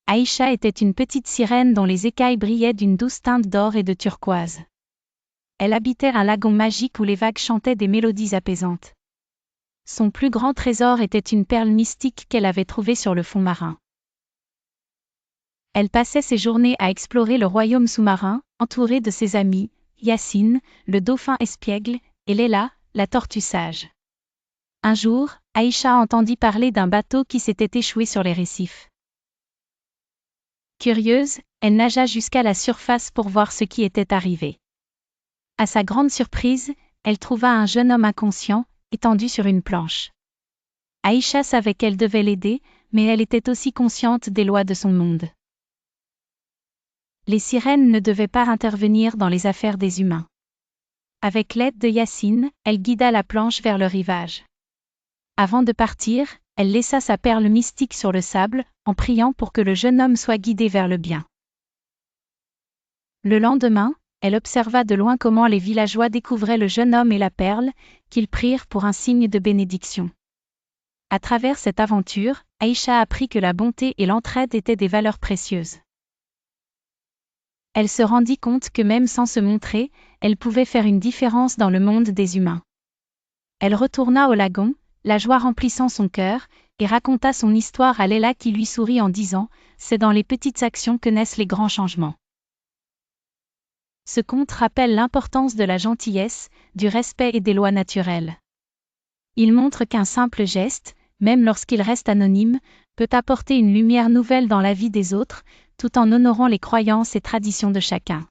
Aïcha était une petite sirène dont les écailles brillaient d'une douce teinte d'or et de turquoise. Elle habitait un lagon magique où les vagues chantaient des mélodies apaisantes. Son plus grand trésor était une perle mystique qu'elle avait trouvée sur le fond marin. Elle passait ses journées à explorer le royaume sous-marin, entourée de ses amis, Yacine, le dauphin espiègle, et Léla, la tortue sage. Un jour, Aïcha entendit parler d'un bateau qui s'était échoué sur les récifs. Curieuse, elle nagea jusqu'à la surface pour voir ce qui était arrivé. À sa grande surprise, elle trouva un jeune homme inconscient, étendu sur une planche. Aïcha savait qu'elle devait l'aider, mais elle était aussi consciente des lois de son monde. Les sirènes ne devaient pas intervenir dans les affaires des humains. Avec l'aide de Yacine, elle guida la planche vers le rivage. Avant de partir, elle laissa sa perle mystique sur le sable, en priant pour que le jeune homme soit guidé vers le bien. Le lendemain, elle observa de loin comment les villageois découvraient le jeune homme et la perle, qu'ils prirent pour un signe de bénédiction. À travers cette aventure, Aïcha apprit que la bonté et l'entraide étaient des valeurs précieuses. Elle se rendit compte que même sans se montrer, elle pouvait faire une différence dans le monde des humains. Elle retourna au lagon, la joie remplissant son cœur, et raconta son histoire à Léla qui lui sourit en disant « C'est dans les petites actions que naissent les grands changements ». Ce conte rappelle l'importance de la gentillesse, du respect et des lois naturelles. Il montre qu'un simple geste, même lorsqu'il reste anonyme, peut apporter une lumière nouvelle dans la vie des autres, tout en honorant les croyances et traditions de chacun.